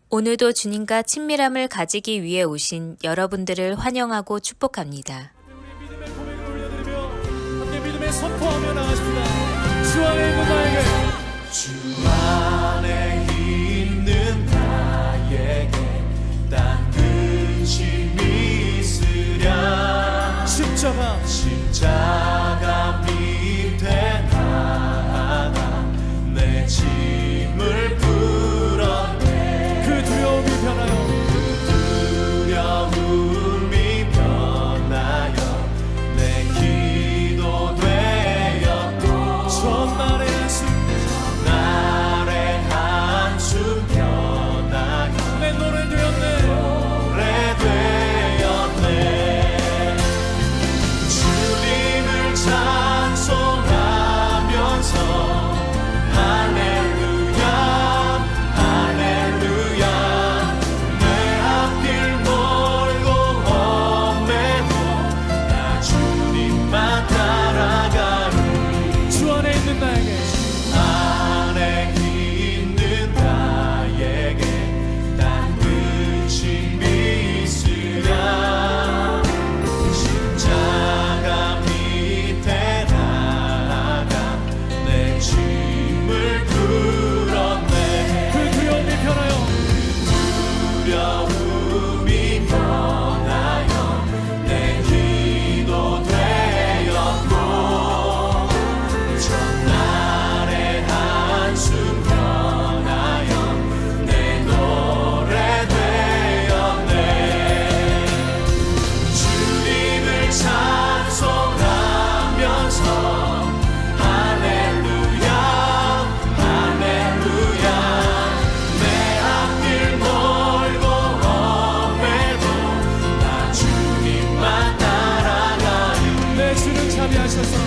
오늘도 주님과 친밀함을 가지기 위해 오신 여러분들을 환영하고 축복합니다. 우리 믿음의 고백을 올려드리며 함께 믿음의 선포하며 나가십니다. 주 안에 있는 나에게, 주 안에 있는 나에게 딴 근심이 있으랴. 십자가 밑에 나아가 내 짐을 풀었네. 그 두려움이 변하여, 두려움이 변하여 내 기도 되었고, 전날의 한숨 변하여 내 노래 되었네. 주님을 찬송하면서 할렐루야 할렐루야. 내 앞길 멀고 험해도 나 주님만 따라가리. 주 안에 있는 나에게, 안에 있는 나에게 난 근심이 있으랴. 십자가 밑에 나아가 내 짐을 풀었네. 그 두려움이 변하여, 두려움이 변하여 내 기도 되었고, 전날의 한숨 변하여 내 노래 되었네. 주님을 찬송하면서 할렐루야 할렐루야. 내 앞길 멀고 험해도 나 주님만 따라가리. 내 주는 자비하셔서,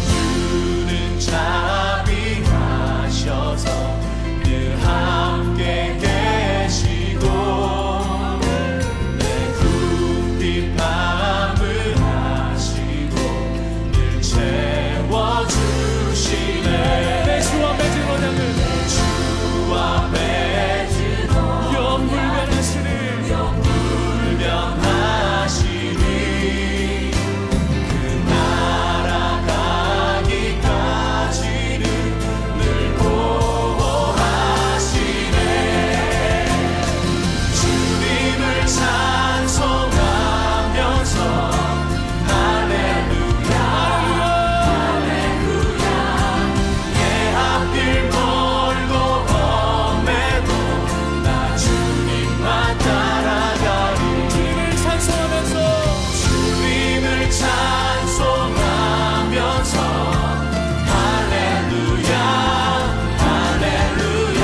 주는 자비하셔서 늘 함께 계시고, 내 굽힌 맘을 하시고 늘 채워주시네. 내 주와 맺은 언약을, 주와 맺은 영불변하시니 그 날아가기까지는 늘 보호하시네. 주님을 찬송하면서 할렐루야 할렐루야. 내 앞길 멀고 험해도 나 주님만 따라가리. 주님을 찬송하면서, 주님을 찬송하면서 할렐루야 할렐루야.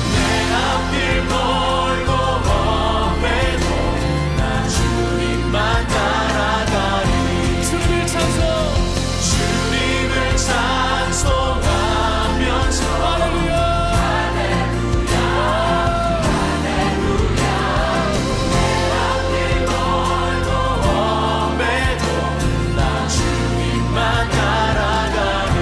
내 앞길 멀고 험해도 나 주님만 따라가리. 주님을 찬송하면서 할렐루야 할렐루야 할렐루야. 내 앞길 멀고 험해도 나 주님만 따라가리.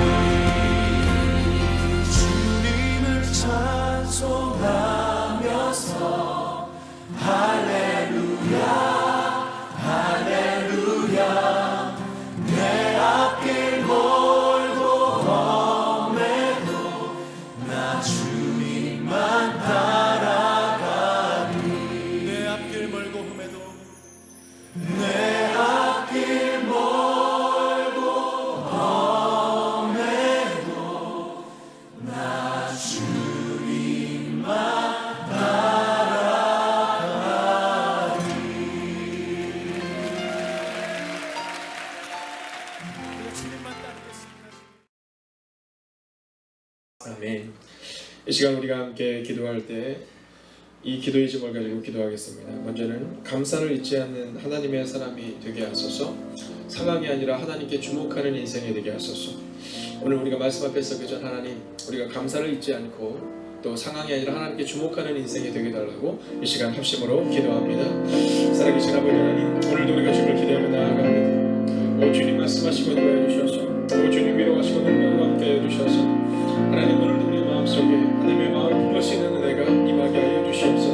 주님을 찬송하면서 할렐루야 할렐루야. 내 앞길 멀고 험해도 나 주님만 따라가리. 내 앞길 멀고 험해도, 내 앞길 멀고 험해도 나 주님만 따라가리. 우리가 주님만 따르겠습니다. 아멘. 이 시간 우리가 함께 기도할 때 이 기도의 제목을 가지고 기도하겠습니다. 먼저는 감사를 잊지 않는 하나님의 사람이 되게 하소서. 상황이 아니라 하나님께 주목하는 인생이 되게 하소서. 오늘 우리가 말씀 앞에 서기 전 하나님, 우리가 감사를 잊지 않고 또 상황이 아니라 하나님께 주목하는 인생이 되게 달라고 이 시간 합심으로 기도합니다. 살아계신 아버지 하나님, 오늘도 우리가 주님을 기도하며 나아갑니다. 오 주님 말씀하시고 인도해 주셔서, 오 주님 위로하시고 능력과 함께 해주셔서 하나님 오늘도 우리 마음속에 하나님의 마음을 품을 수 있는 은혜가 임하게 하여 주시옵소서.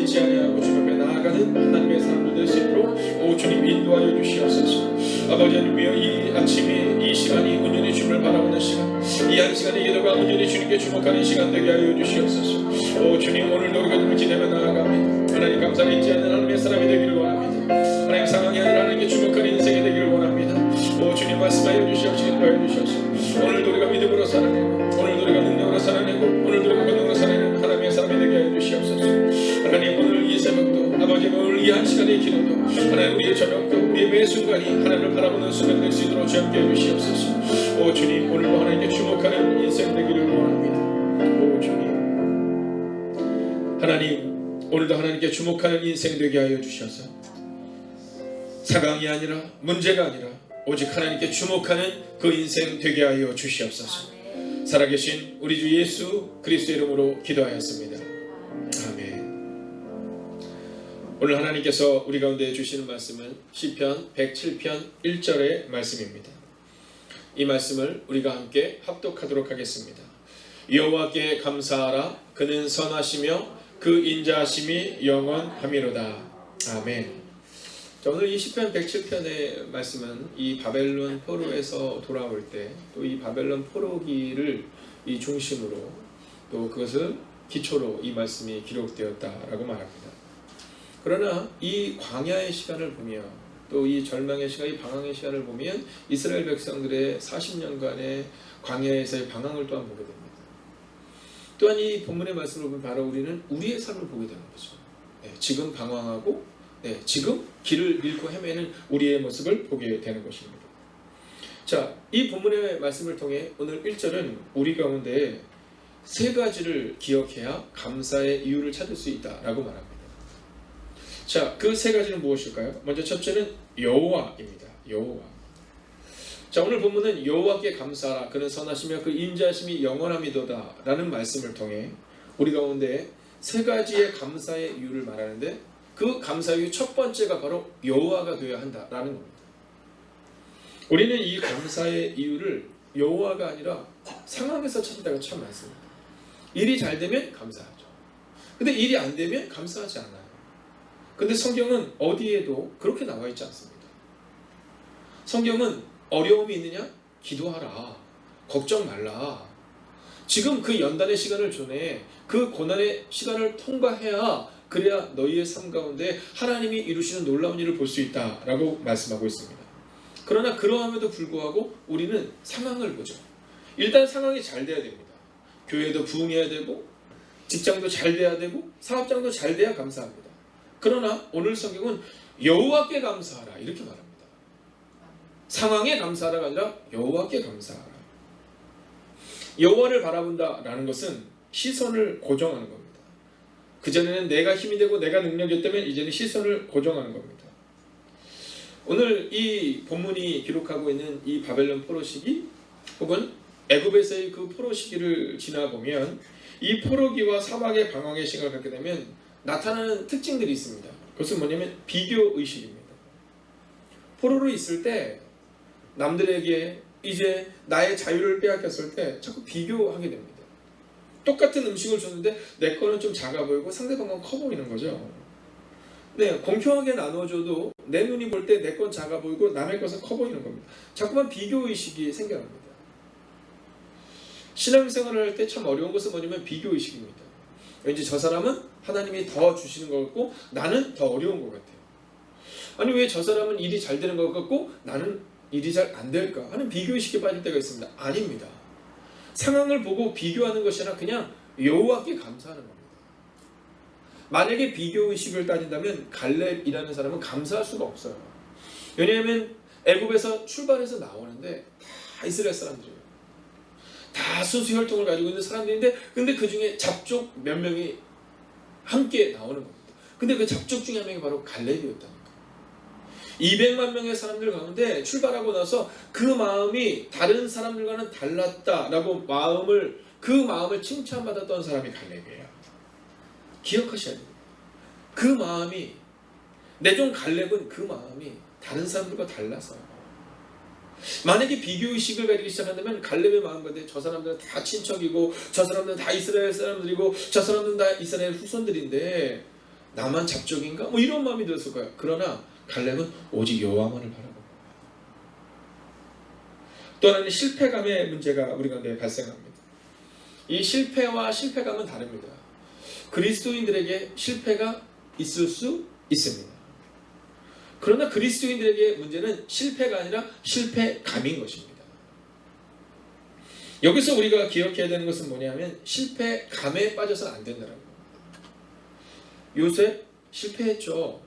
잊지 아니하고 주님 앞에 나아가는 하나님의 사람들 될 수 있도록 오 주님 인도하여 주시옵소서. 아버지 하나님이여 이 아침이 이 시간이 온전히 주님을 바라보는 시간, 이 한 시간의 기도가 온전히 주님께 주목하는 시간 되게 하여 주시옵소서. 오 주님 오늘도 우리가 눈을 지내며 나아갑니다. 하나님 감사를 잊지 않는 하나님의 사람이 되기를 원합니다. 하나님 상황이 아니라 하나님께 주목하는 인생이 되기를 원합니다. 오 주님 말씀하여 주시옵시고 인도하여 주시옵소서. 오늘도 우리가 믿음으로 살아내고 오늘도 우리가 능력으로 살아내고 오늘도 우리가 권능으로 살아내는 하나님의 사람이 되게 하여 주시옵소서. 하나님 오늘 이 새벽도 아버지 오늘 이 한 시간의 기도도 하나님 우리의 저녁도 우리의 매 순간이 하나님을 바라보는 순간이 될 수 있도록 주님께 해주시옵소서. 오 주님 오늘도 하나님께 주목하는 인생 되기를 원합니다. 오 주님 하나님 오늘도 하나님께 주목하는 인생 되게 하여 주셔서 상황이 아니라 문제가 아니라 오직 하나님께 주목하는 그 인생 되게 하여 주시옵소서. 살아계신 우리 주 예수 그리스도의 이름으로 기도하였습니다. 아멘. 오늘 하나님께서 우리 가운데 주시는 말씀은 시편 107편 1절의 말씀입니다. 이 말씀을 우리가 함께 합독하도록 하겠습니다. 여호와께 감사하라. 그는 선하시며 그 인자하심이 영원하미로다. 아멘. 자, 오늘 이 시편 107편의 말씀은 이 바벨론 포로에서 돌아올 때 또 이 바벨론 포로기를 이 중심으로 또 그것을 기초로 이 말씀이 기록되었다라고 말합니다. 그러나 이 광야의 시간을 보면 또 이 절망의 시간, 이 방황의 시간을 보면 이스라엘 백성들의 40년간의 광야에서의 방황을 또한 보게 됩니다. 또한 이 본문의 말씀을 보면 바로 우리는 우리의 삶을 보게 되는 거죠. 네, 지금 방황하고 지금 길을 잃고 헤매는 우리의 모습을 보게 되는 것입니다. 자, 이 본문의 말씀을 통해 오늘 1절은 우리 가운데 세 가지를 기억해야 감사의 이유를 찾을 수 있다라고 말합니다. 자, 그 세 가지는 무엇일까요? 먼저 첫째는 여호와입니다. 여호와. 자, 오늘 본문은 여호와께 감사하라. 그는 선하시며 그 인자하심이 영원함이도다 라는 말씀을 통해 우리 가운데 세 가지의 감사의 이유를 말하는데 그 감사의 이유 첫 번째가 바로 여호와가 되어야 한다라는 겁니다. 우리는 이 감사의 이유를 여호와가 아니라 상황에서 찾을 때가 참 많습니다. 일이 잘 되면 감사하죠. 근데 일이 안 되면 감사하지 않아요. 근데 성경은 어디에도 그렇게 나와 있지 않습니다. 성경은 어려움이 있느냐? 기도하라. 걱정 말라. 지금 그 연단의 시간을 전에 그 고난의 시간을 통과해야 그래야 너희의 삶 가운데 하나님이 이루시는 놀라운 일을 볼 수 있다라고 말씀하고 있습니다. 그러나 그러함에도 불구하고 우리는 상황을 보죠. 일단 상황이 잘 돼야 됩니다. 교회도 부흥해야 되고 직장도 잘 돼야 되고 사업장도 잘 돼야 감사합니다. 그러나 오늘 성경은 여호와께 감사하라 이렇게 말합니다. 상황에 감사하라가 아니라 여호와께 감사하라. 여호와를 바라본다라는 것은 시선을 고정하는 겁니다. 그전에는 내가 힘이 되고 내가 능력이었다면 이제는 시선을 고정하는 겁니다. 오늘 이 본문이 기록하고 있는 이 바벨론 포로 시기 혹은 애굽에서의 그 포로 시기를 지나보면 이 포로기와 사막의 방황의 시간을 갖게 되면 나타나는 특징들이 있습니다. 그것은 뭐냐면 비교의식입니다. 포로로 있을 때 남들에게 이제 나의 자유를 빼앗겼을 때 자꾸 비교하게 됩니다. 똑같은 음식을 줬는데 내 거는 좀 작아 보이고 상대방 건 커 보이는 거죠. 네, 공평하게 나눠줘도 내 눈이 볼 때 내 건 작아 보이고 남의 것은 커 보이는 겁니다. 자꾸만 비교의식이 생겨납니다. 신앙생활을 할 때 참 어려운 것은 뭐냐면 비교의식입니다. 왠지 저 사람은 하나님이 더 주시는 것 같고 나는 더 어려운 것 같아요. 아니 왜 저 사람은 일이 잘 되는 것 같고 나는 일이 잘 안 될까 하는 비교의식에 빠질 때가 있습니다. 아닙니다. 상황을 보고 비교하는 것이 아니라 그냥 여호와께 감사하는 겁니다. 만약에 비교의식을 따진다면 갈렙이라는 사람은 감사할 수가 없어요. 왜냐하면 애굽에서 출발해서 나오는데 다 이스라엘 사람들이에요. 다 순수 혈통을 가지고 있는 사람들인데 근데 그 중에 잡족 몇 명이 함께 나오는 겁니다. 근데 그 잡족 중에 한 명이 바로 갈렙이었다는 200만 명의 사람들 가운데 출발하고 나서 그 마음이 다른 사람들과는 달랐다라고 그 마음을 칭찬받았던 사람이 갈렙이에요. 기억하셔야 됩니다. 그 마음이 내 종 갈렙은 그 마음이 다른 사람들과 달라서요. 만약에 비교의식을 가지기 시작한다면 갈렙의 마음 가운데 저 사람들은 다 친척이고 저 사람들은 다 이스라엘 사람들이고 저 사람들은 다 이스라엘 후손들인데 나만 잡종인가? 뭐 이런 마음이 들었을 거예요. 그러나 갈렙은 오직 여호와만을 바라보는 거예요. 또 하나는 실패감의 문제가 우리 가운데 발생합니다. 이 실패와 실패감은 다릅니다. 그리스도인들에게 실패가 있을 수 있습니다. 그러나 그리스도인들에게 문제는 실패가 아니라 실패감인 것입니다. 여기서 우리가 기억해야 되는 것은 뭐냐면 실패감에 빠져서는 안 된다는 겁니다. 요셉 실패했죠.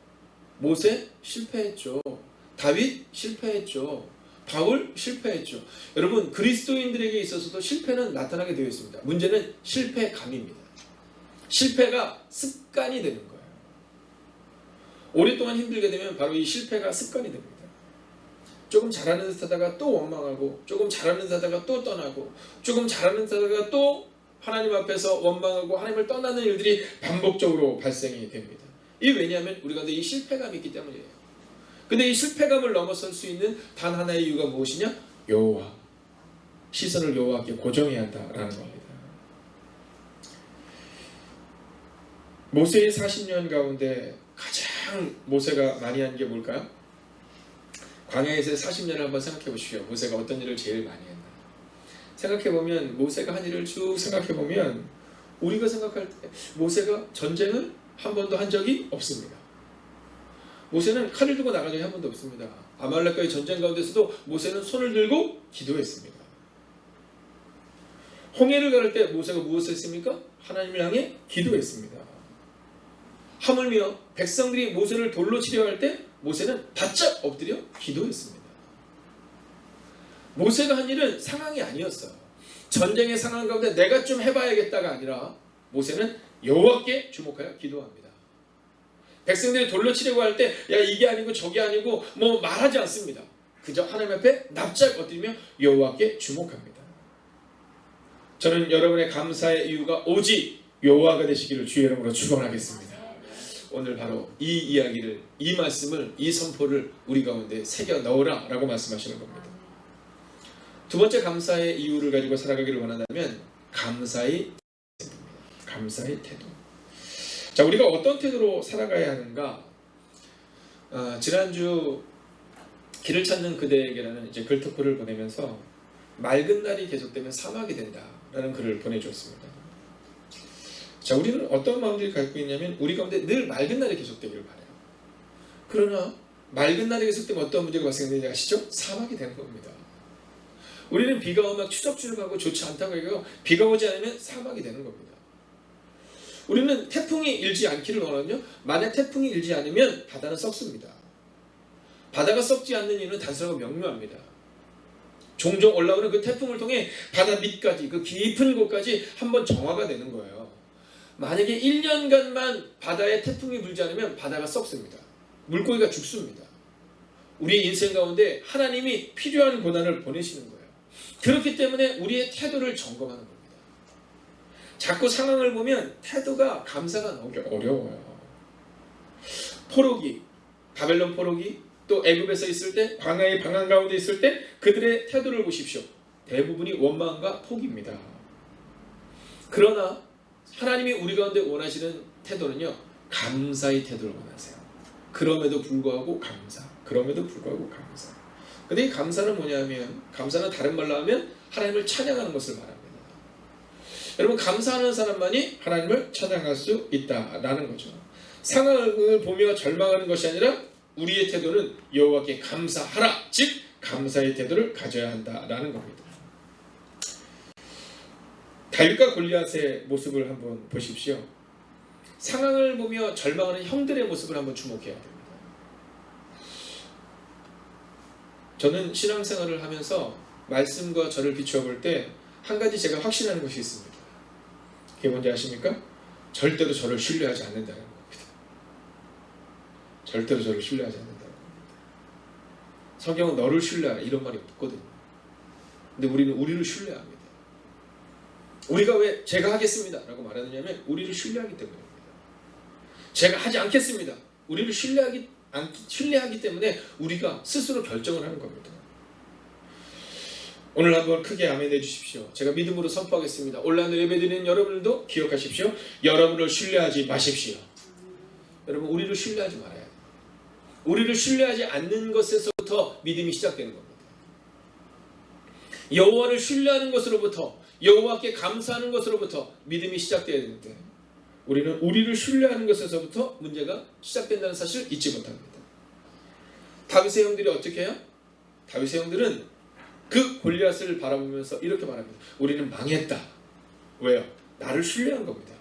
모세 실패했죠. 다윗 실패했죠. 바울 실패했죠. 여러분 그리스도인들에게 있어서도 실패는 나타나게 되어 있습니다. 문제는 실패감입니다. 실패가 습관이 되는 거예요. 오랫동안 힘들게 되면 바로 이 실패가 습관이 됩니다. 조금 잘하는 듯 하다가 또 원망하고, 조금 잘하는 듯 하다가 또 떠나고, 조금 잘하는 듯 하다가 또 하나님 앞에서 원망하고 하나님을 떠나는 일들이 반복적으로 발생이 됩니다. 이게 왜냐하면 우리가 이 실패감이 있기 때문이에요. 근데 이 실패감을 넘어설 수 있는 단 하나의 이유가 무엇이냐? 여호와. 시선을 여호와께 고정해야 한다라는 겁니다. 모세의 40년 가운데 가장 모세가 많이 한 게 뭘까요? 광야에서의 40년을 한번 생각해 보십시오. 모세가 어떤 일을 제일 많이 했나? 생각해보면 모세가 한 일을 쭉 생각해보면 우리가 생각할 때 모세가 전쟁을 한 번도 한 적이 없습니다. 모세는 칼을 들고 나간 적이 한 번도 없습니다. 아말렉과의 전쟁 가운데서도 모세는 손을 들고 기도했습니다. 홍해를 가를 때 모세가 무엇을 했습니까? 하나님을 향해 기도했습니다. 하물며 백성들이 모세를 돌로 치려 할 때 모세는 바짝 엎드려 기도했습니다. 모세가 한 일은 상황이 아니었어요. 전쟁의 상황 가운데 내가 좀 해봐야겠다가 아니라 모세는 여호와께 주목하여 기도합니다. 백성들이 돌로 치려고 할 때 야 이게 아니고 저게 아니고 뭐 말하지 않습니다. 그저 하나님 앞에 납작 엎드리며 여호와께 주목합니다. 저는 여러분의 감사의 이유가 오직 여호와가 되시기를 주의 이름으로 축원하겠습니다. 오늘 바로 이 이야기를, 이 말씀을, 이 선포를 우리 가운데 새겨 넣으라 라고 말씀하시는 겁니다. 두 번째 감사의 이유를 가지고 살아가기를 원한다면 감사의 태도. 자, 우리가 어떤 태도로 살아가야 하는가? 지난주 길을 찾는 그대에게라는 이제 글특보를 보내면서 맑은 날이 계속되면 사막이 된다라는 글을 보내주었습니다. 자, 우리는 어떤 마음들이 갖고 있냐면 우리 가운데 늘 맑은 날이 계속되기를 바라요. 그러나 맑은 날이 계속되면 어떤 문제가 발생되는지 아시죠? 사막이 되는 겁니다. 우리는 비가 오면 추적추적하고 좋지 않다고 해요. 비가 오지 않으면 사막이 되는 겁니다. 우리는 태풍이 일지 않기를 원하거든요. 만약 태풍이 일지 않으면 바다는 썩습니다. 바다가 썩지 않는 이유는 단순하고 명료합니다. 종종 올라오는 그 태풍을 통해 바다 밑까지, 그 깊은 곳까지 한번 정화가 되는 거예요. 만약에 1년간만 바다에 태풍이 불지 않으면 바다가 썩습니다. 물고기가 죽습니다. 우리의 인생 가운데 하나님이 필요한 고난을 보내시는 거예요. 그렇기 때문에 우리의 태도를 점검하는 겁니다. 자꾸 상황을 보면 태도가 감사가 너무 어려워요. 포로기, 바벨론 포로기, 또 애굽에서 있을 때, 광야의 방황 가운데 있을 때 그들의 태도를 보십시오. 대부분이 원망과 포기입니다. 그러나 하나님이 우리 가운데 원하시는 태도는요, 감사의 태도를 원하세요. 그럼에도 불구하고 감사. 그럼에도 불구하고 감사. 근데 이 감사는 뭐냐면, 감사는 다른 말로 하면 하나님을 찬양하는 것을 말합니다. 여러분, 감사하는 사람만이 하나님을 찬양할 수 있다라는 거죠. 상황을 보며 절망하는 것이 아니라 우리의 태도는 여호와께 감사하라. 즉 감사의 태도를 가져야 한다라는 겁니다. 다윗과 골리앗의 모습을 한번 보십시오. 상황을 보며 절망하는 형들의 모습을 한번 주목해야 됩니다. 저는 신앙생활을 하면서 말씀과 저를 비추어 볼 때 한 가지 제가 확신하는 것이 있습니다. 그게 뭔지 아십니까? 절대로 저를 신뢰하지 않는다는 겁니다. 절대로 저를 신뢰하지 않는다는 겁니다. 성경은 너를 신뢰하라 이런 말이 없거든요. 근데 우리는 우리를 신뢰합니다. 우리가 왜 제가 하겠습니다 라고 말하느냐면 우리를 신뢰하기 때문입니다. 제가 하지 않겠습니다. 우리를 신뢰하기 때문에 우리가 스스로 결정을 하는 겁니다. 오늘 한번 크게 아멘 해주십시오. 제가 믿음으로 선포하겠습니다. 온라인으로 예배드리는 여러분들도 기억하십시오. 여러분을 신뢰하지 마십시오. 여러분 우리를 신뢰하지 말아야 돼요. 우리를 신뢰하지 않는 것에서부터 믿음이 시작되는 겁니다. 여호와를 신뢰하는 것으로부터, 여호와께 감사하는 것으로부터 믿음이 시작되어야 되는데 우리는 우리를 신뢰하는 것에서부터 문제가 시작된다는 사실을 잊지 못합니다. 다윗의 형들이 어떻게 해요? 다윗의 형들은 그 골리앗을 바라보면서 이렇게 말합니다. 우리는 망했다. 왜요? 나를 신뢰한 겁니다.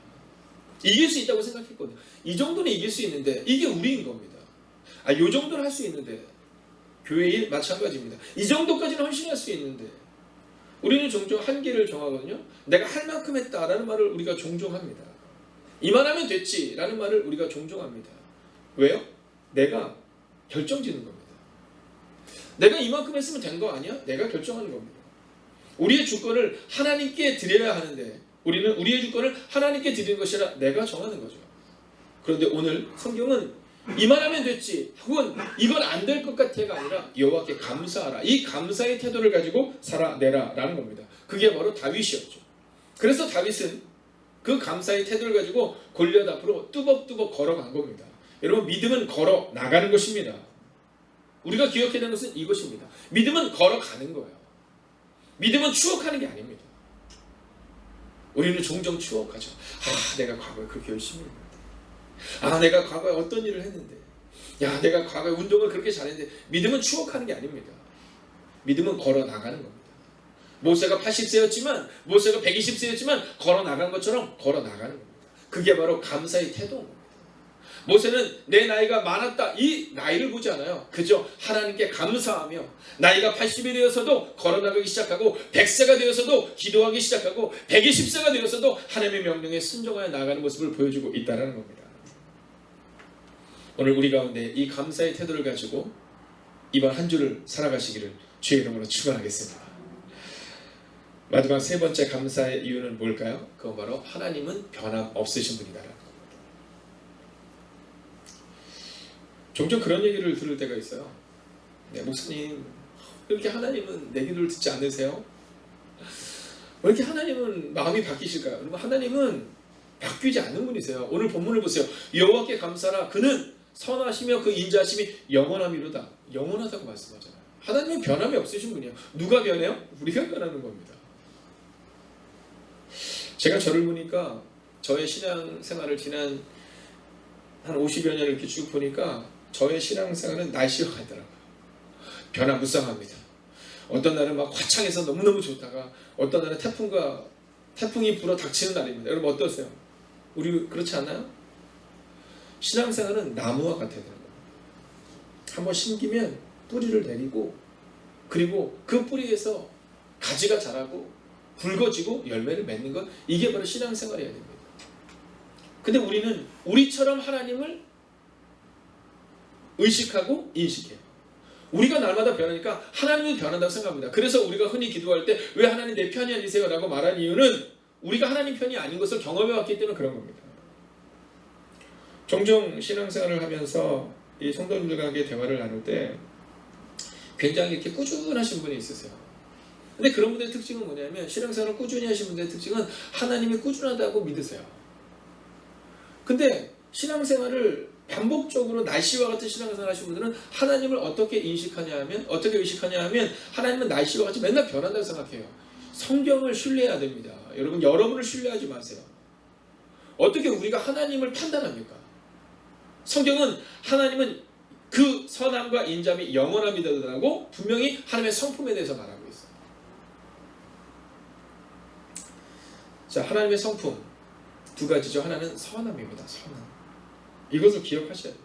이길 수 있다고 생각했거든요. 이 정도는 이길 수 있는데 이게 우리인 겁니다. 이 정도는 할 수 있는데 교회 일 마찬가지입니다. 이 정도까지는 헌신할 수 있는데 우리는 종종 한계를 정하거든요. 내가 할 만큼 했다라는 말을 우리가 종종 합니다. 이만하면 됐지라는 말을 우리가 종종 합니다. 왜요? 내가 결정짓는 겁니다. 내가 이만큼 했으면 된 거 아니야? 내가 결정하는 겁니다. 우리의 주권을 하나님께 드려야 하는데 우리는 우리의 주권을 하나님께 드리는 것이 아니라 내가 정하는 거죠. 그런데 오늘 성경은 이만하면 됐지 혹은 이건 안 될 것 같아가 아니라 여호와께 감사하라. 이 감사의 태도를 가지고 살아내라 라는 겁니다. 그게 바로 다윗이었죠. 그래서 다윗은 그 감사의 태도를 가지고 골리앗 앞으로 뚜벅뚜벅 걸어간 겁니다. 여러분 믿음은 걸어 나가는 것입니다. 우리가 기억해야 되는 것은 이것입니다. 믿음은 걸어가는 거예요. 믿음은 추억하는 게 아닙니다. 우리는 종종 추억하죠. 내가 과거에 그렇게 열심히 했는데, 내가 과거에 어떤 일을 했는데, 내가 과거에 운동을 그렇게 잘했는데. 믿음은 추억하는 게 아닙니다. 믿음은 걸어 나가는 겁니다. 모세가 80세였지만 모세가 120세였지만 걸어 나간 것처럼 걸어 나가는 겁니다. 그게 바로 감사의 태도인 겁니다. 모세는 내 나이가 많았다 이 나이를 보지 않아요. 그저 하나님께 감사하며 나이가 80이 되어서도 걸어나가기 시작하고 100세가 되어서도 기도하기 시작하고 120세가 되어서도 하나님의 명령에 순종하여 나가는 모습을 보여주고 있다는 겁니다. 오늘 우리 가운데 이 감사의 태도를 가지고 이번 한 주를 살아가시기를 주의 이름으로 축원하겠습니다. 마지막 세 번째 감사의 이유는 뭘까요? 그건 바로 하나님은 변함없으신 분이다. 종종 그런 얘기를 들을 때가 있어요. 목사님, 왜 이렇게 하나님은 내 기도를 듣지 않으세요? 왜 이렇게 하나님은 마음이 바뀌실까요? 여러분, 하나님은 바뀌지 않는 분이세요. 오늘 본문을 보세요. 여호와께 감사라. 그는 선하시며 그 인자하심이 영원함이로다. 영원하다고 말씀하잖아요. 하나님은 변함이 없으신 분이에요. 누가 변해요? 우리가 변하는 겁니다. 제가 저를 보니까 저의 신앙생활을 지난 한 50여 년을 이렇게 쭉 보니까 저의 신앙생활은 날씨와 같더라고요. 변화무쌍합니다. 어떤 날은 막 화창해서 너무너무 좋다가 어떤 날은 태풍이 불어 닥치는 날입니다. 여러분 어떠세요? 우리 그렇지 않나요? 신앙생활은 나무와 같아야 되는 겁니다. 한번 심기면 뿌리를 내리고 그리고 그 뿌리에서 가지가 자라고 붉어지고 열매를 맺는 것, 이게 바로 신앙생활이어야 됩니다. 근데 우리는 우리처럼 하나님을 의식하고 인식해요. 우리가 날마다 변하니까 하나님은 변한다고 생각합니다. 그래서 우리가 흔히 기도할 때 왜 하나님 내 편이 아니세요? 라고 말하는 이유는 우리가 하나님 편이 아닌 것을 경험해왔기 때문에 그런 겁니다. 종종 신앙생활을 하면서 이 성도님들과 대화를 나눌 때 굉장히 이렇게 꾸준하신 분이 있으세요. 근데 그런 분들의 특징은 뭐냐면 신앙생활을 꾸준히 하신 분들의 특징은 하나님이 꾸준하다고 믿으세요. 근데 신앙생활을 반복적으로 날씨와 같은 신앙생활을 하시는 분들은 하나님을 어떻게 의식하냐 하면 하나님은 날씨와 같이 맨날 변한다고 생각해요. 성경을 신뢰해야 됩니다. 여러분, 여러분을 신뢰하지 마세요. 어떻게 우리가 하나님을 판단합니까? 성경은 하나님은 그 선함과 인자함이 영원함이라고 분명히 하나님의 성품에 대해서 말하고 있어요. 자, 하나님의 성품 두 가지죠. 하나는 선함입니다. 선함. 이것을 기억하셔야 돼요.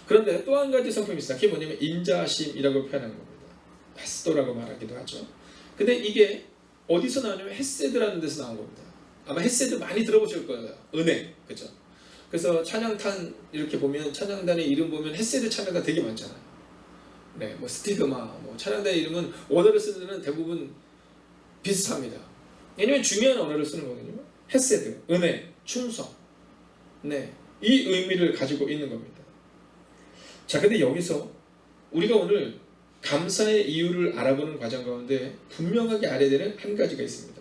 그런데 또 한 가지 성품이 있어요. 그게 뭐냐면 인자하심이라고 표현하는 겁니다. 헤스도라고 말하기도 하죠. 근데 이게 어디서 나오냐면 헤세드라는 데서 나온 겁니다. 아마 헤세드 많이 들어보실 거예요. 은혜, 그죠? 그래서 찬양단 이렇게 보면 찬양단의 이름 보면 헤세드 찬양단 되게 많잖아요. 네, 뭐 스티그마, 뭐 찬양단의 이름은 원어를 쓰는 데는 대부분 비슷합니다. 왜냐면 중요한 언어를 쓰는 거거든요. 헤세드, 은혜, 충성, 네, 이 의미를 가지고 있는 겁니다. 자, 근데 여기서 우리가 오늘 감사의 이유를 알아보는 과정 가운데 분명하게 알아야 되는 한 가지가 있습니다.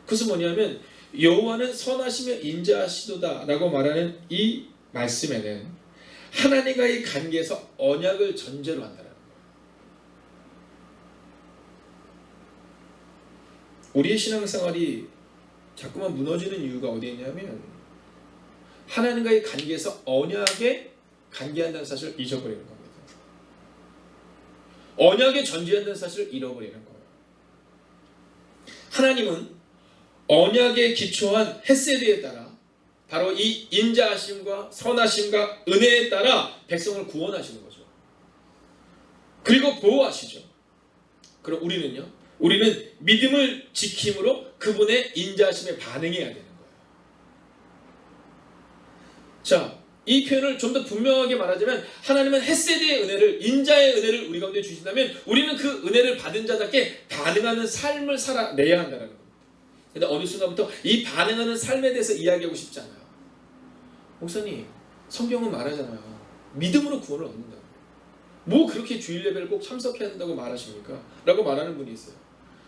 그것은 뭐냐면 여호와는 선하시며 인자하시도다 라고 말하는 이 말씀에는 하나님과의 관계에서 언약을 전제로 한다는 거예요. 우리의 신앙생활이 자꾸만 무너지는 이유가 어디에 있냐면 하나님과의 관계에서 언약에 관계한다는 사실을 잊어버리는 겁니다. 언약에 전제한다는 사실을 잃어버리는 거예요. 하나님은 언약에 기초한 헤세드에 따라 바로 이 인자하심과 선하심과 은혜에 따라 백성을 구원하시는 거죠. 그리고 보호하시죠. 그럼 우리는요? 우리는 믿음을 지킴으로 그분의 인자하심에 반응해야 되는 거예요. 자, 이 표현을 좀 더 분명하게 말하자면 하나님은 헤세드의 은혜를, 인자의 은혜를 우리 가운데 주신다면 우리는 그 은혜를 받은 자답게 반응하는 삶을 살아내야 한다는 겁니다. 근데 어느 순간부터 이 반응하는 삶에 대해서 이야기하고 싶지 않아요. 목사님, 성경은 말하잖아요. 믿음으로 구원을 얻는다. 뭐 그렇게 주일 예배를 꼭 참석해야 한다고 말하십니까? 라고 말하는 분이 있어요.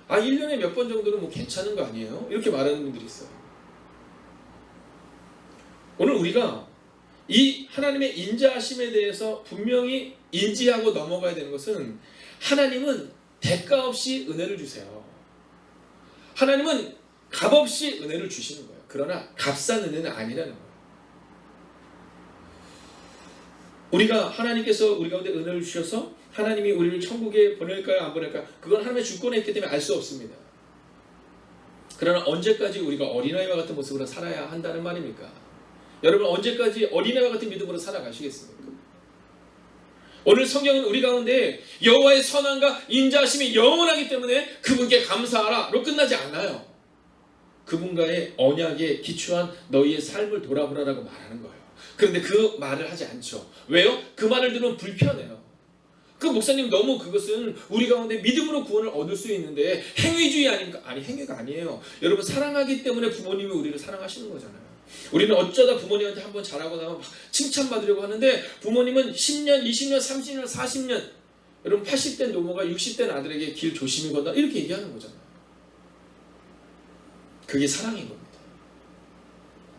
1년에 몇 번 정도는 뭐 괜찮은 거 아니에요? 이렇게 말하는 분들이 있어요. 오늘 우리가 이 하나님의 인자하심에 대해서 분명히 인지하고 넘어가야 되는 것은 하나님은 대가 없이 은혜를 주세요. 하나님은 값없이 은혜를 주시는 거예요. 그러나 값싼 은혜는 아니라는 거예요. 우리가 하나님께서 우리 가운데 은혜를 주셔서 하나님이 우리를 천국에 보낼까요? 안 보낼까요? 그건 하나님의 주권에 있기 때문에 알 수 없습니다. 그러나 언제까지 우리가 어린아이와 같은 모습으로 살아야 한다는 말입니까? 여러분, 언제까지 어린아이와 같은 믿음으로 살아가시겠습니까? 오늘 성경은 우리 가운데 여호와의 선함과 인자하심이 영원하기 때문에 그분께 감사하라로 끝나지 않아요. 그분과의 언약에 기초한 너희의 삶을 돌아보라라고 말하는 거예요. 그런데 그 말을 하지 않죠. 왜요? 그 말을 들으면 불편해요. 그 목사님, 너무 그것은 우리 가운데 믿음으로 구원을 얻을 수 있는데 행위주의 아닙니까? 아니, 행위가 아니에요. 여러분, 사랑하기 때문에 부모님이 우리를 사랑하시는 거잖아요. 우리는 어쩌다 부모님한테 한번 잘하고 나면 막 칭찬받으려고 하는데 부모님은 10년, 20년, 30년, 40년 여러분 80대 노모가 60대 아들에게 길 조심히 건다 이렇게 얘기하는 거잖아요. 그게 사랑인 겁니다.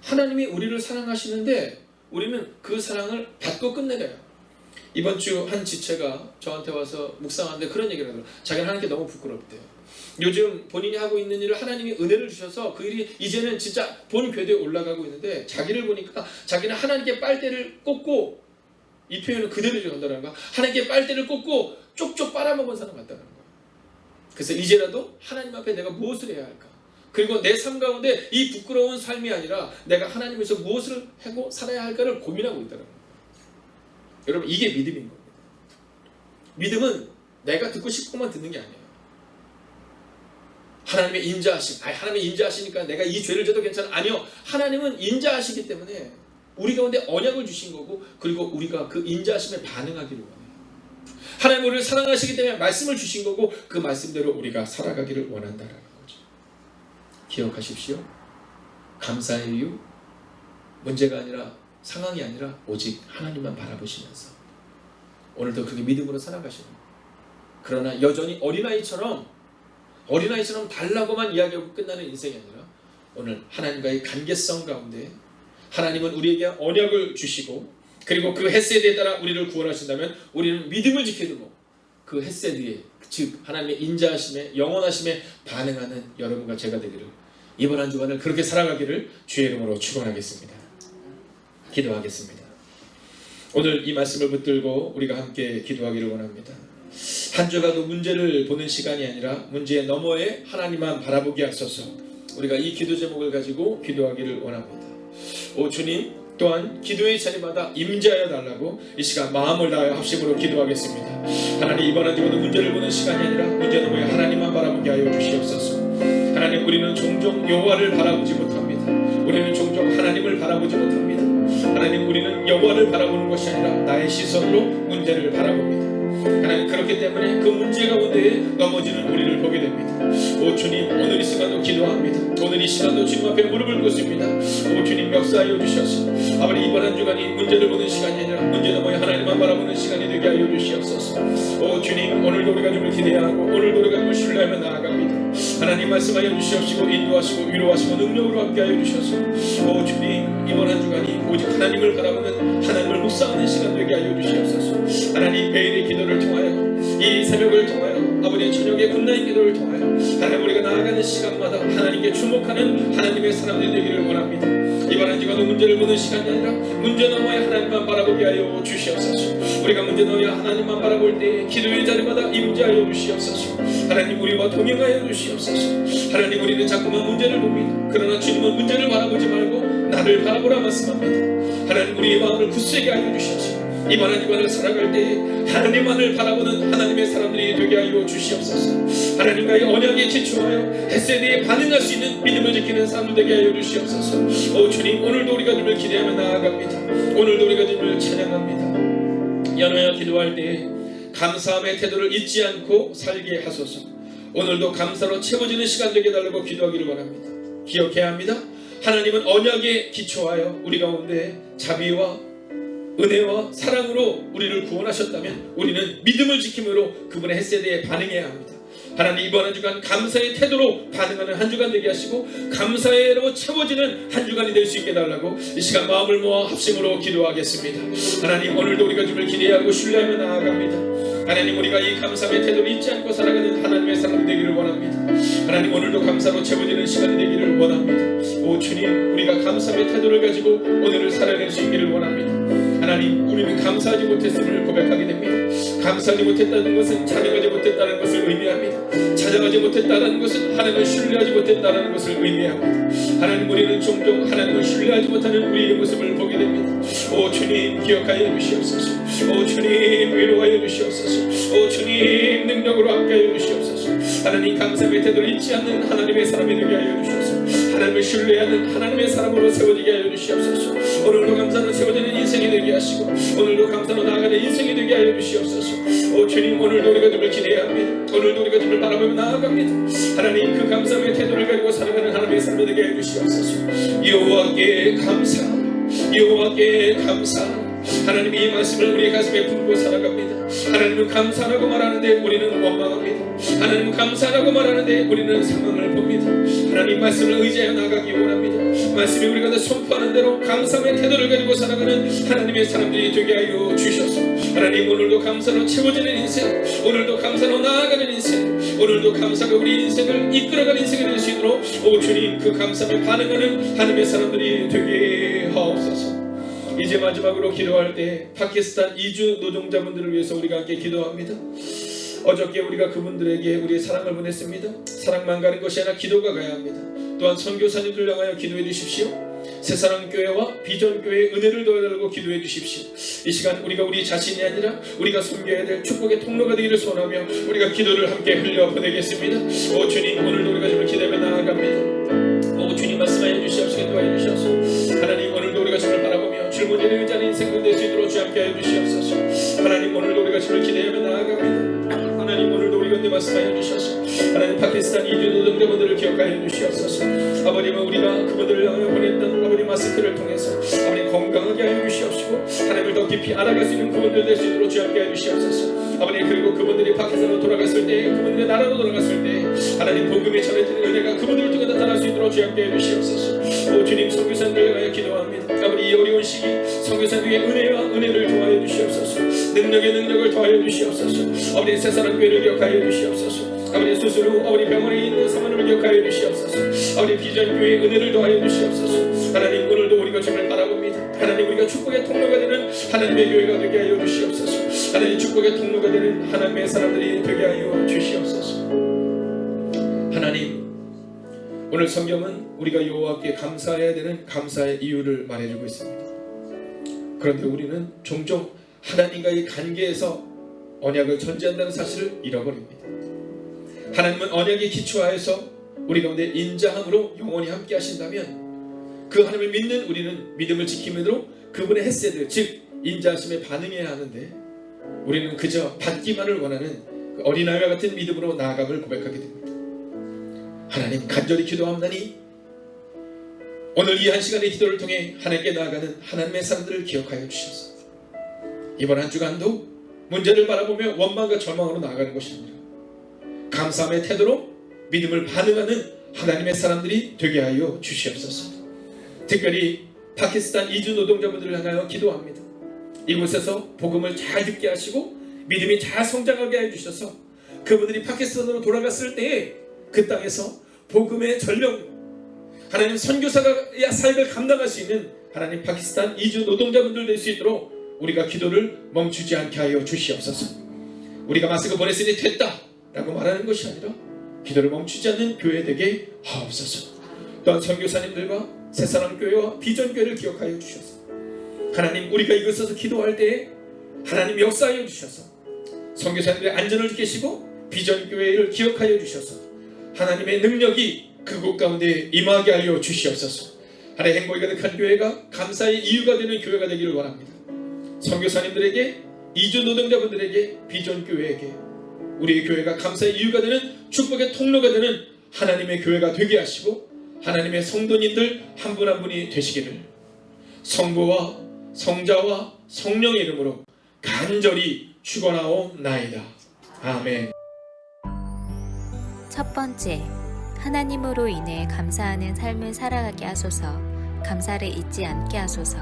하나님이 우리를 사랑하시는데 우리는 그 사랑을 받고 끝내려요. 이번 주 한 지체가 저한테 와서 묵상하는데 그런 얘기를 하더라고요. 자기는 하나님께 너무 부끄럽대요. 요즘 본인이 하고 있는 일을 하나님이 은혜를 주셔서 그 일이 이제는 진짜 본 궤도에 올라가고 있는데 자기를 보니까 자기는 하나님께 빨대를 꽂고, 이 표현은 그대로 전달하는 거야. 하나님께 빨대를 꽂고 쪽쪽 빨아먹은 사람 같다는 거야. 그래서 이제라도 하나님 앞에 내가 무엇을 해야 할까? 그리고 내 삶 가운데 이 부끄러운 삶이 아니라 내가 하나님에서 무엇을 하고 살아야 할까를 고민하고 있다는 거예요. 여러분, 이게 믿음인 겁니다. 믿음은 내가 듣고 싶고만 듣는 게 아니에요. 하나님의 인자하심, 하나님의 인자하시니까 내가 이 죄를 져도 괜찮아. 아니요. 하나님은 인자하시기 때문에 우리 가운데 언약을 주신 거고, 그리고 우리가 그 인자하심에 반응하기를 원해요. 하나님 우리를 사랑하시기 때문에 말씀을 주신 거고, 그 말씀대로 우리가 살아가기를 원한다는 거죠. 기억하십시오. 감사의 이유, 문제가 아니라, 상황이 아니라 오직 하나님만 바라보시면서 오늘도 그렇게 믿음으로 살아가시는 거예요. 그러나 여전히 어린아이처럼 달라고만 이야기하고 끝나는 인생이 아니라 오늘 하나님과의 관계성 가운데 하나님은 우리에게 언약을 주시고, 그리고 그 헤세드에 따라 우리를 구원하신다면 우리는 믿음을 지켜두고 그 헤세드에, 즉 하나님의 인자하심에, 영원하심에 반응하는 여러분과 제가 되기를, 이번 한 주간을 그렇게 살아가기를 주의 이름으로 축원하겠습니다. 기도하겠습니다. 오늘 이 말씀을 붙들고 우리가 함께 기도하기를 원합니다. 한 주간도 문제를 보는 시간이 아니라 문제의 너머에 하나님만 바라보게 하소서. 우리가 이 기도 제목을 가지고 기도하기를 원합니다. 오 주님, 또한 기도의 자리마다 임재하여 달라고 이 시간 마음을 다하여 합심으로 기도하겠습니다. 하나님, 이번 한 주간도 문제를 보는 시간이 아니라 문제 너머에 하나님만 바라보게 하여 주시옵소서. 하나님, 우리는 종종 여호와를 바라보지 못합니다. 우리는 종종 하나님을 바라보지 못합니다. 하나님, 우리는 여호와를 바라보는 것이 아니라 나의 시선으로 문제를 바라봅니다. 하나님, 그렇기 때문에 그 문제 가운데 넘어지는 우리를 보게 됩니다. 오 주님, 오늘 이 시간도 기도합니다. 오늘 이 시간도 주님 앞에 무릎을 꿇습니다. 오 주님, 역사하여 주셔서 아버지, 이번 한 주간이 문제를 보는 시간이 아니라 문제 너머에 하나님만 바라보는 시간이 되게 하여 주시옵소서. 오 주님, 오늘도 우리가 주님을 기대하고 오늘도 우리가 주님을 신뢰하며 나아갑니다. 하나님 말씀하여 주시옵시고 인도하시고 위로하시고 능력으로 함께하여 주셔서 오 주님 이번 한 주간이 오직 하나님을 바라보는 하나님을 묵상하는 시간 되게 하여 주시옵소서. 하나님 매일의 기도를 통하여 이 새벽을 통하여 아버지의 저녁의 굿나잇 기도를 통하여 하나님 우리가 나아가는 시간마다 하나님께 주목하는 하나님의 사람들이 되기를 원합니다. 이번 한 주간도 문제를 보는 시간이 아니라 문제 넘어야 하나님만 바라보게 하여 주시옵소서. 우리가 문제 넘어야 하나님만 바라볼 때 기도의 자리마다 임재하여 주시옵소서. 하나님 우리와 동행하여 주시옵소서. 하나님 우리는 자꾸만 문제를 봅니다. 그러나 주님은 문제를 바라보지 말고 나를 바라보라 말씀합니다. 하나님 우리의 마음을 굳세게 하여 주시옵소서. 이번 한 주간을 살아갈 때 하나님만을 바라보는 하나님의 사람들이 되게 하여 주시옵소서. 하나님과의 언약에 기초하여 햇세대에 반응할 수 있는 믿음을 지키는 사람들 되게 하여 주시옵소서. 오 주님 오늘도 우리가 주님을 기대하며 나아갑니다. 오늘도 우리가 주님을 찬양합니다. 연하여 기도할 때 감사함의 태도를 잊지 않고 살게 하소서. 오늘도 감사로 채워지는 시간 되게 달라고 기도하기를 원합니다. 기억해야 합니다. 하나님은 언약에 기초하여 우리 가운데 자비와 은혜와 사랑으로 우리를 구원하셨다면 우리는 믿음을 지킴으로 그분의 햇세대에 반응해야 합니다. 하나님 이번 한 주간 감사의 태도로 반응하는 한 주간 되게 하시고 감사로 채워지는 한 주간이 될 수 있게 달라고 이 시간 마음을 모아 합심으로 기도하겠습니다. 하나님 오늘도 우리가 주님을 기대하고 신뢰하며 나아갑니다. 하나님 우리가 이 감사의 태도를 잊지 않고 살아가는 하나님의 사람이 되기를 원합니다. 하나님 오늘도 감사로 채워지는 시간이 되기를 원합니다. 오 주님 우리가 감사의 태도를 가지고 오늘을 살아낼 수 있기를 원합니다. 하나님 우리는 감사하지 못했음을 고백하게 됩니다. 감사하지 못했다는 것은 찬양하지 못했다는 것을 의미합니다. 찬양하지 못했다는 것은 하나님을 신뢰하지 못했다는 것을 의미합니다. 하나님 우리는 종종 하나님을 신뢰하지 못하는 우리의 모습을 보게 됩니다. 오 주님 기억하여 주시옵소서. 오 주님 위로하여 주시옵소서. 오 주님 능력으로 함께하여 주시옵소서. 하나님 감사의 태도를 잊지 않는 하나님의 사람이 되게 하여 주시옵소서. 하나님을 신뢰하는 하나님의 사람으로 세워지게 하여 주시옵소서. 오늘도 감사로 세워지는 인생이 되게 하시고 오늘도 감사로 나아가는 인생이 되게 하여 주시옵소서. 오 주님 오늘도 우리가 주님을 기대해야 합니다. 오늘도 우리가 주님을 바라보며 나아갑니다. 하나님 그 감사의 태도를 가지고 살아가는 하나님의 삶이 되게 해 주시옵소서. 여호와께 감사 여호와께 감사. 하나님 이 말씀을 우리의 가슴에 품고 살아갑니다. 하나님은 감사라고 말하는데 우리는 원망합니다. 하나님은 감사라고 말하는데 우리는 상황을 봅니다. 하나님 말씀을 의지하여 나가기 원합니다. 말씀이 우리가 다 선포하는 대로 감사의 태도를 가지고 살아가는 하나님의 사람들이 되게 하여 주셔서 하나님 오늘도 감사로 채워지는 인생 오늘도 감사로 나아가는 인생 오늘도 감사가 우리 인생을 이끌어가는 인생이 될 수 있도록 오 주님 그 감사에 반응하는 하나님의 사람들이 되게 하옵소서. 이제 마지막으로 기도할 때 파키스탄 이주 노동자분들을 위해서 우리가 함께 기도합니다. 어저께 우리가 그분들에게 우리의 사랑을 보냈습니다. 사랑만 가는 것이 아니라 기도가 가야 합니다. 또한 선교사님들 향하여 기도해 주십시오. 새사랑교회와 비전교회의 은혜를 더해달라고 기도해 주십시오. 이 시간 우리가 우리 자신이 아니라 우리가 섬겨야 될 축복의 통로가 되기를 소원하며 우리가 기도를 함께 흘려보내겠습니다. 오 주님 오늘도 우리가 주님을 기대하며 나아갑니다. 오 주님 말씀하여 주시옵시고 도와해 주셔서 하나님 오늘도 우리가 주님을 바라보며 줄무늬를 의지하는 인생을 될 수 있도록 주 함께 하여 주시옵소서. 하나님 오늘도 우리가 주님을 기대하며 나아갑니다. 하나님 오늘도 우리 곁에 말씀하여 주셔서 하나님 파키스탄 이주 노동자분들을 기억하여 주시옵소서. 아버님은 우리가 그분들을 향하여 보냈던 아버님 마스크를 통해서 아버님 건강하게 하여 주시옵시고 하나님을 더 깊이 알아갈 수 있는 그분들 될 수 있도록 주 함께 하여 주시옵소서. 아버님 그리고 그분들이 파키스탄으로 돌아갔을 때 그분들의 나라로 돌아갔을 때 하나님 복음이 전해지는 은혜가 그분들을 통해 나타날 수 있도록 주 함께 해 주시옵소서. 오 주님 선교사님들을 위하여 기도합니다. 아버님 이 어려운 시기 선교사님의 은혜와 은혜를 더하여 주시옵소서. 능력의 능력을 더하여 주시옵소서. 아버님 새사랑교회를 기억하여 주시옵소서. 아버님 스스로 아버님 병원에 있는 사모님을 기억하여 주시옵소서. 아버님 비전교회의 은혜를 더하여 주시옵소서. 하나님 오늘도 우리가 주님을 바라봅니다. 하나님 우리가 축복의 통로가 되는 하나님의 교회가 되게 하여 주시옵소서. 하나님 축복의 통로가 되는 하나님의 사람들이 되게 하여 주시옵소서. 하나님 오늘 성경은 우리가 여호와께 감사해야 되는 감사의 이유를 말해주고 있습니다. 그런데 우리는 종종 하나님과의 관계에서 언약을 전제한다는 사실을 잃어버립니다. 하나님은 언약에 기초하여서 우리 가운데 인자함으로 영원히 함께 하신다면 그 하나님을 믿는 우리는 믿음을 지킴으로 그분의 햇세들 즉 인자하심에 반응해야 하는데 우리는 그저 받기만을 원하는 그 어린아이와 같은 믿음으로 나아감을 고백하게 됩니다. 하나님 간절히 기도합나니 오늘 이 한 시간의 기도를 통해 하나님께 나아가는 하나님의 사람들을 기억하여 주셔서 이번 한 주간도 문제를 바라보며 원망과 절망으로 나아가는 것이 아니라 감사함의 태도로 믿음을 반응하는 하나님의 사람들이 되게 하여 주시옵소서. 특별히 파키스탄 이주 노동자분들을 향하여 기도합니다. 이곳에서 복음을 잘 듣게 하시고 믿음이 잘 성장하게 해주셔서 그분들이 파키스탄으로 돌아갔을 때에 그 땅에서 복음의 전력, 하나님 선교사의 삶을 감당할 수 있는 하나님 파키스탄 이주 노동자분들 될 수 있도록 우리가 기도를 멈추지 않게 하여 주시옵소서. 우리가 마스크 보냈으니 됐다 라고 말하는 것이 아니라 기도를 멈추지 않는 교회 되게 하옵소서. 또한 선교사님들과 새사랑교회와 비전교회를 기억하여 주셔서 하나님 우리가 이곳에서 기도할 때에 하나님 역사하여 주셔서 선교사님들의 안전을 지키시고 비전교회를 기억하여 주셔서 하나님의 능력이 그곳 가운데 임하게 하여 주시옵소서. 하나님 행복이 가득한 교회가 감사의 이유가 되는 교회가 되기를 원합니다. 선교사님들에게 이주 노동자분들에게 비전교회에게 우리의 교회가 감사의 이유가 되는 축복의 통로가 되는 하나님의 교회가 되게 하시고 하나님의 성도님들 한 분 한 분이 되시기를 성부와 성자와 성령의 이름으로 간절히 축원하옵나이다. 아멘. 첫 번째, 하나님으로 인해 감사하는 삶을 살아가게 하소서. 감사를 잊지 않게 하소서.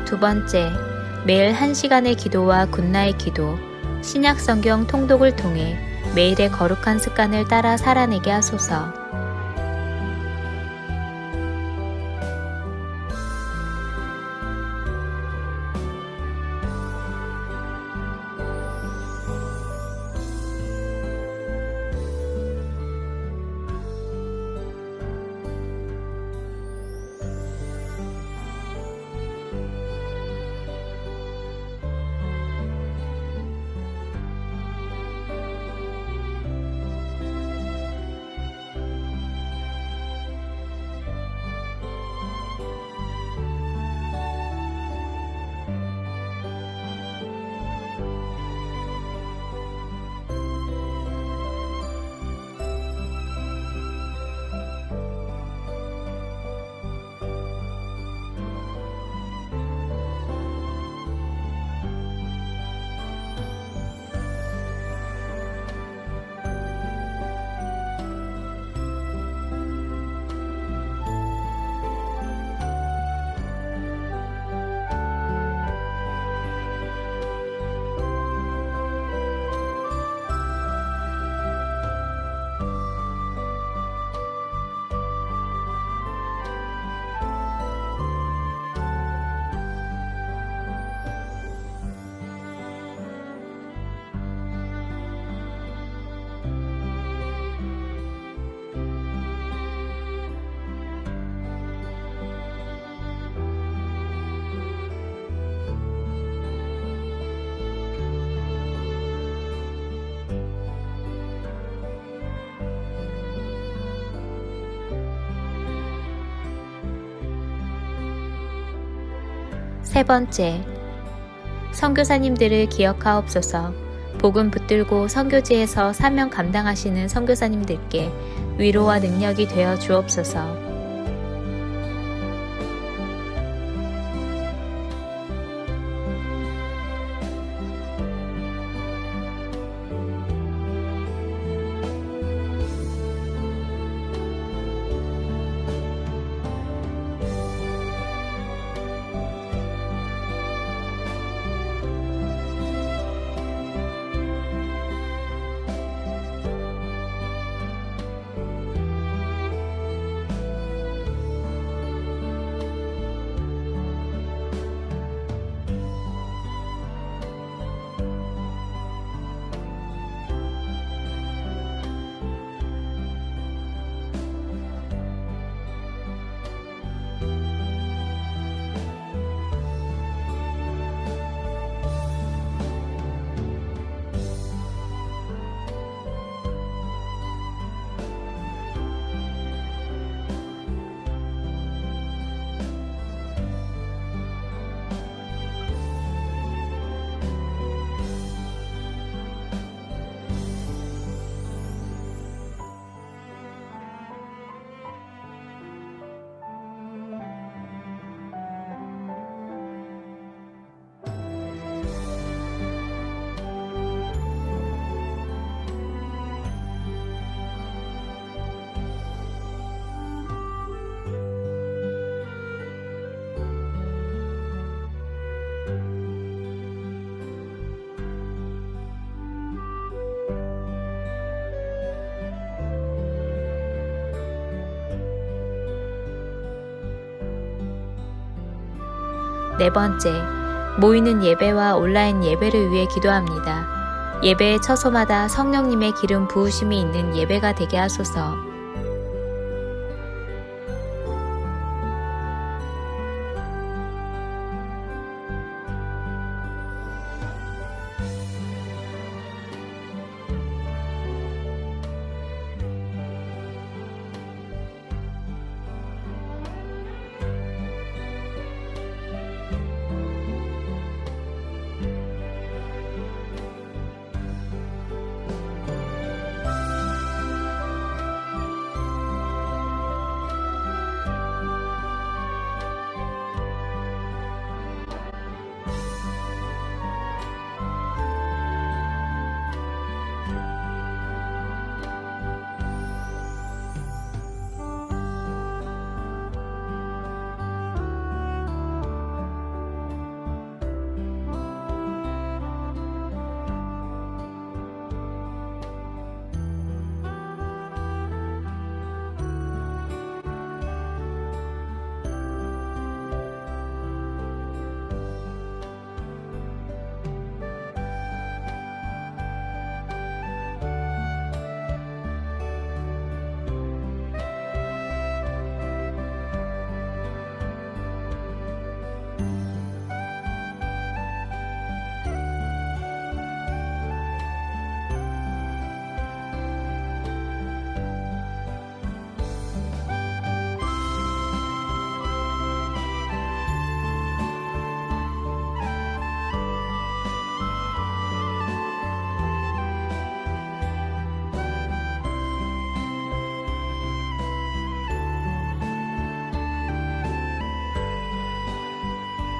두 번째, 매일 1시간의 기도와 굿나잇 기도, 신약 성경 통독을 통해 매일의 거룩한 습관을 따라 살아내게 하소서. 세 번째, 선교사님들을 기억하옵소서. 복음 붙들고 선교지에서 사명 감당하시는 선교사님들께 위로와 능력이 되어 주옵소서. 네 번째, 모이는 예배와 온라인 예배를 위해 기도합니다. 예배의 처소마다 성령님의 기름 부으심이 있는 예배가 되게 하소서.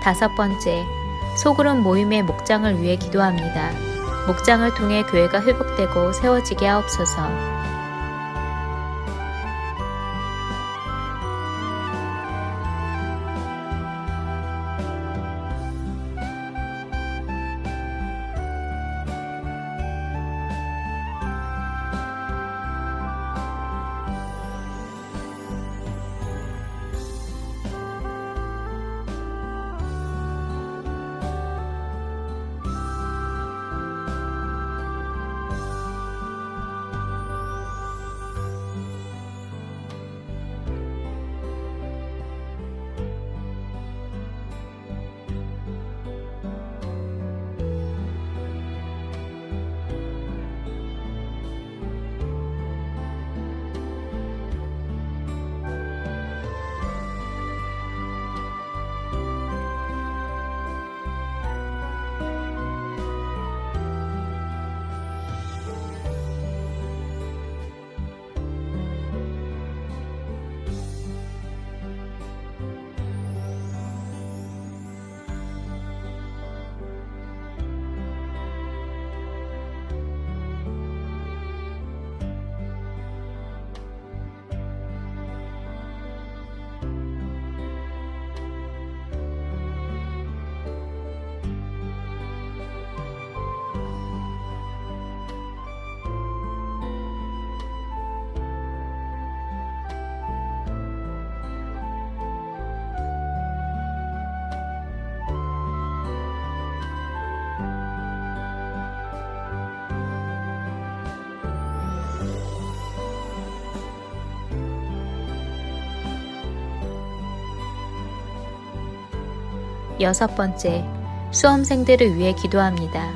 다섯 번째, 소그룹 모임의 목장을 위해 기도합니다. 목장을 통해 교회가 회복되고 세워지게 하옵소서. 6번째, 수험생들을 위해 기도합니다.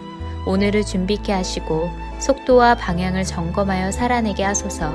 오늘을 준비케 하시고 속도와 방향을 점검하여 살아내게 하소서.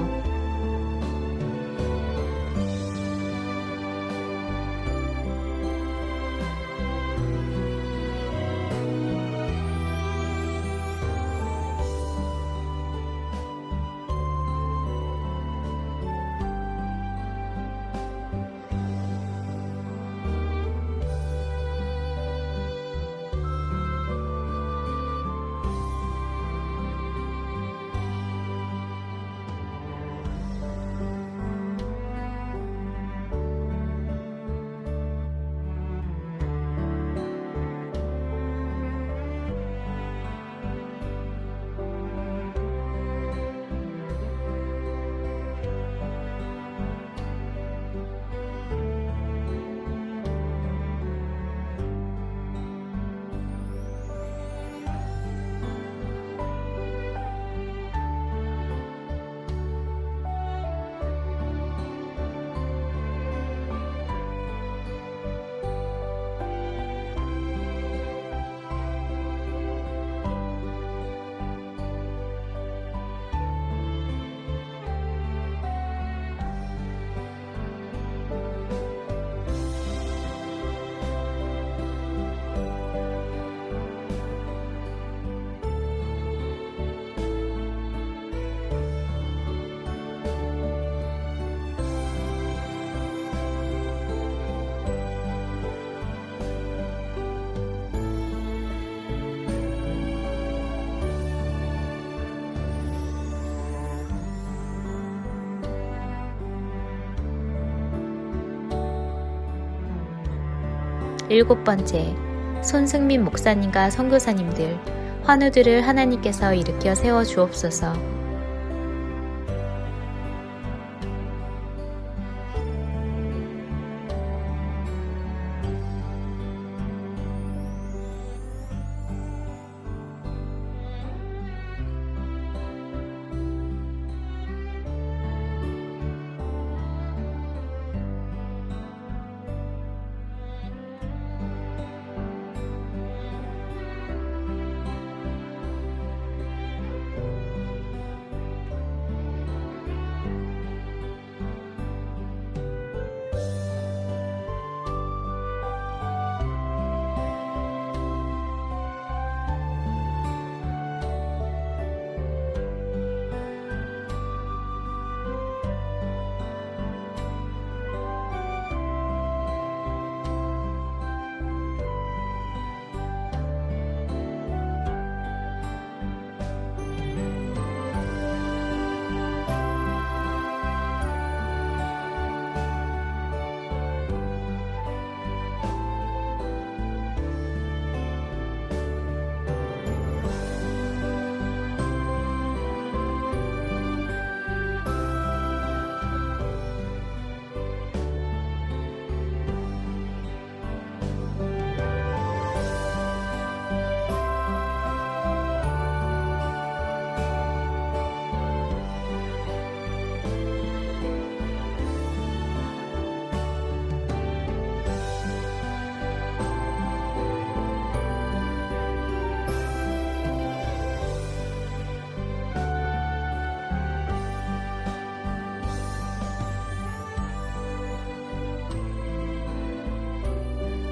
일곱 번째, 손승민 목사님과 선교사님들, 환우들을 하나님께서 일으켜 세워 주옵소서.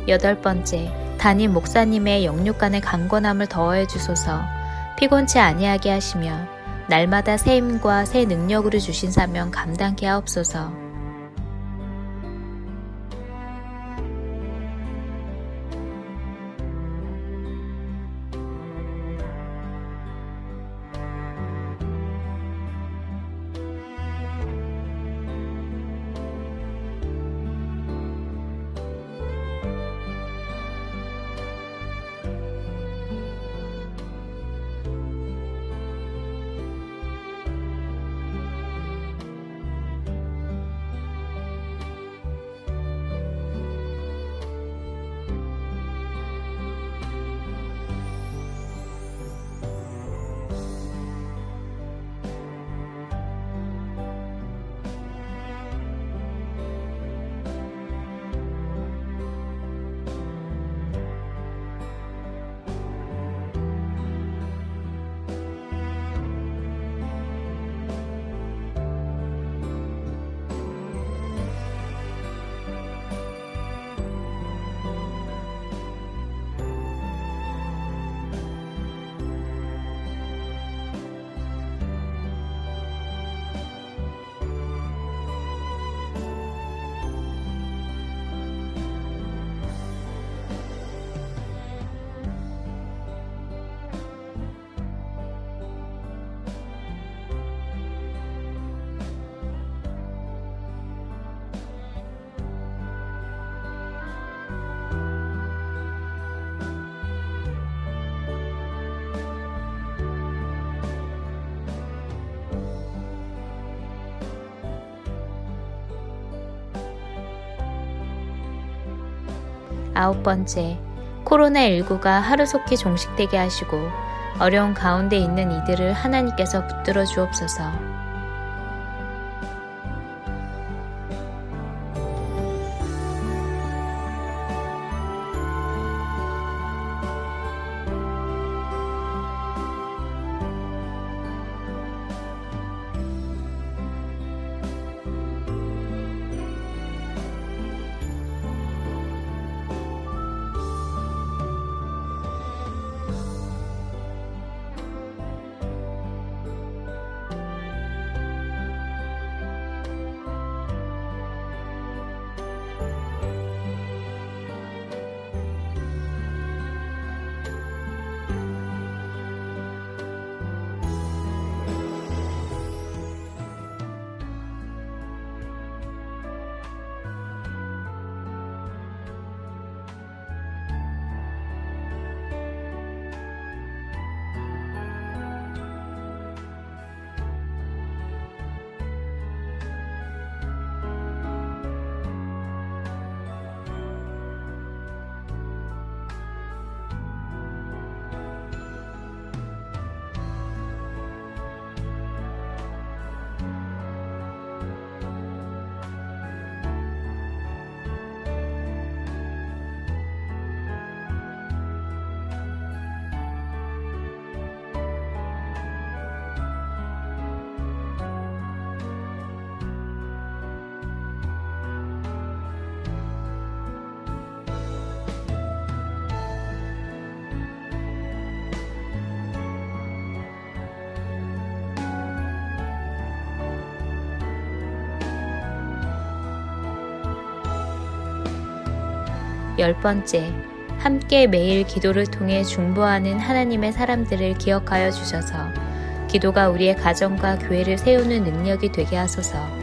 여덟 번째, 담임 목사님의 영육간의 강건함을 더하여 주소서. 피곤치 아니하게 하시며 날마다 새 힘과 새 능력으로 주신 사명 감당케 하옵소서. 9번째, 코로나19가 하루속히 종식되게 하시고 어려운 가운데 있는 이들을 하나님께서 붙들어 주옵소서. 열 번째, 함께 매일 기도를 통해 중보하는 하나님의 사람들을 기억하여 주셔서 기도가 우리의 가정과 교회를 세우는 능력이 되게 하소서.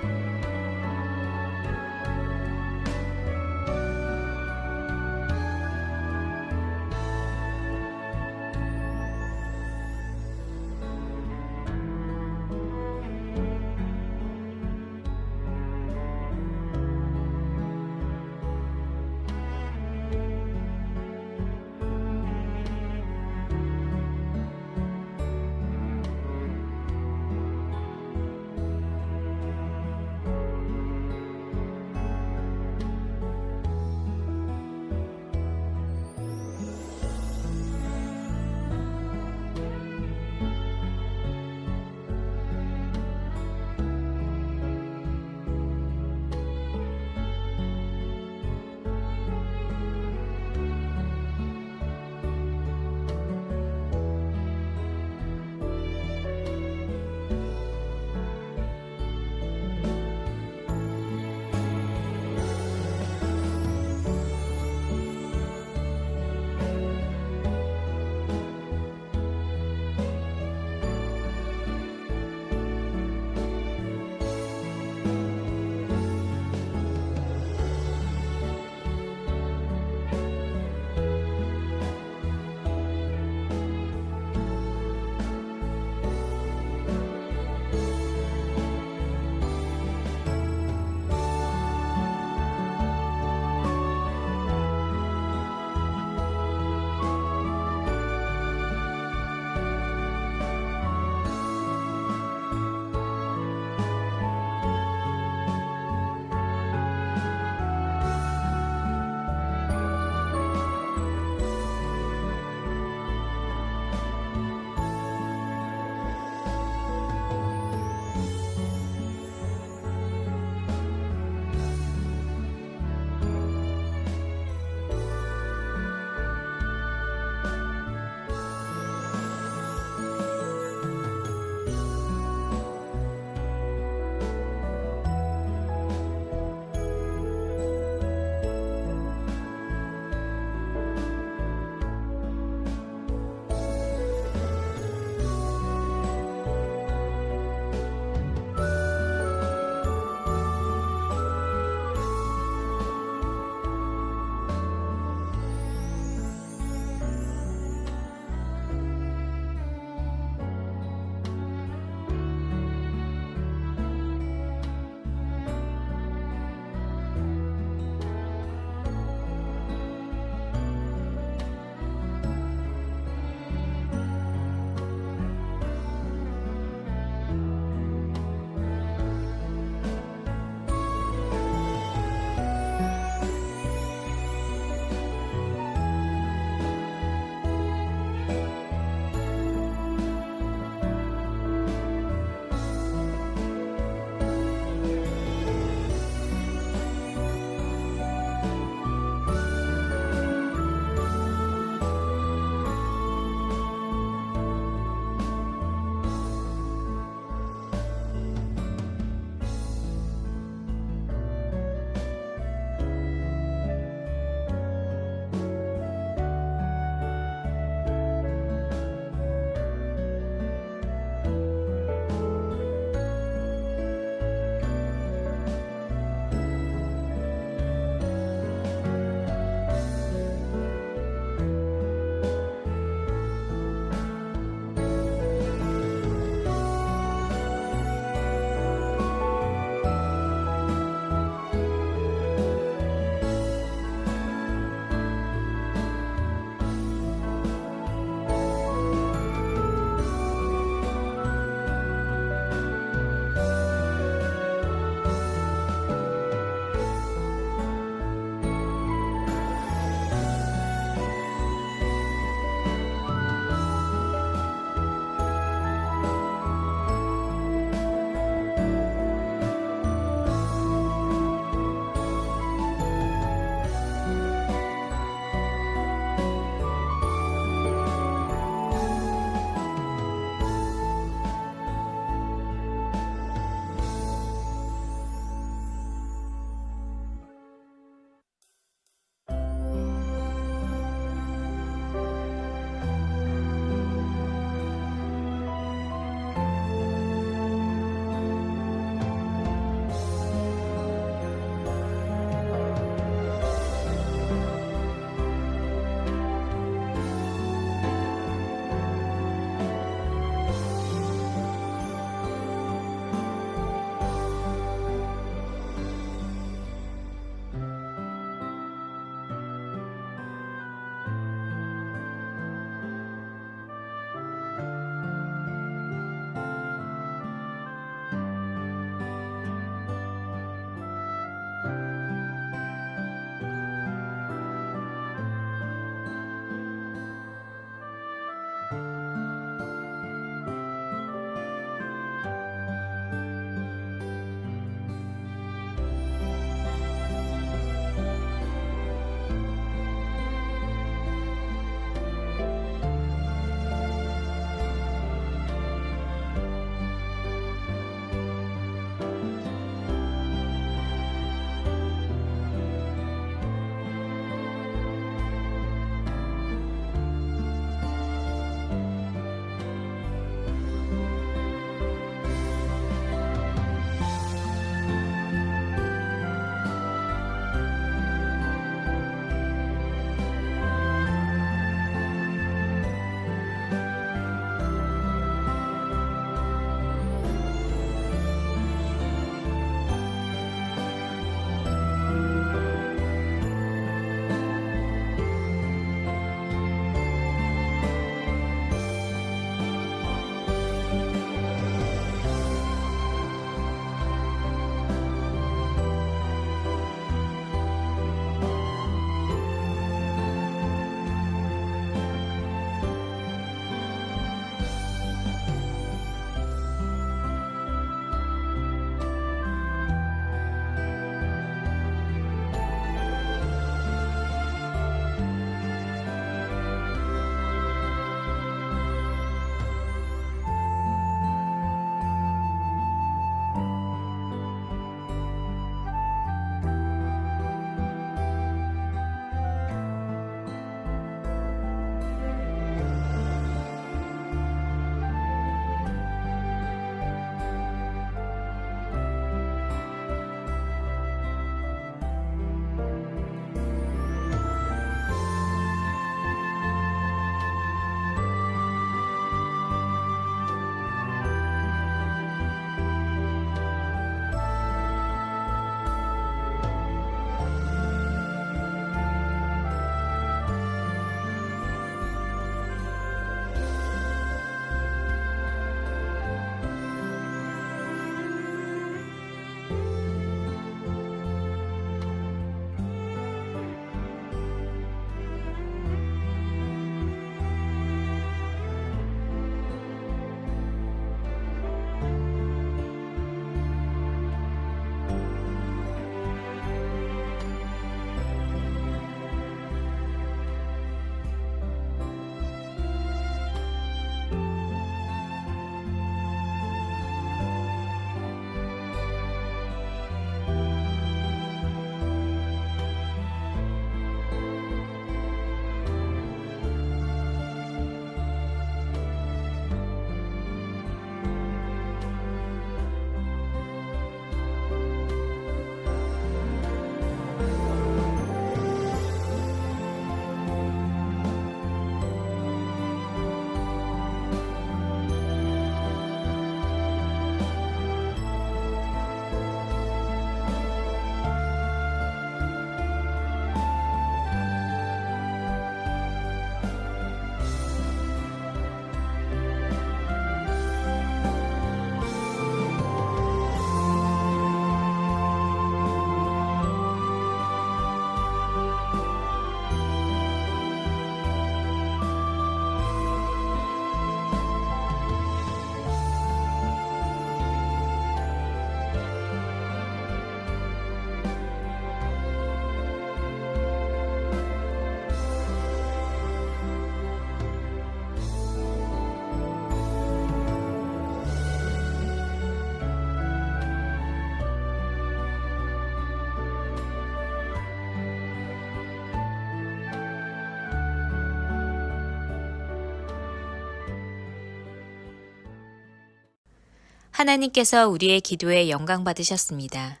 하나님께서 우리의 기도에 영광 받으셨습니다.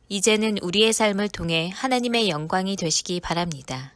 이제는 우리의 삶을 통해 하나님의 영광이 되시기 바랍니다.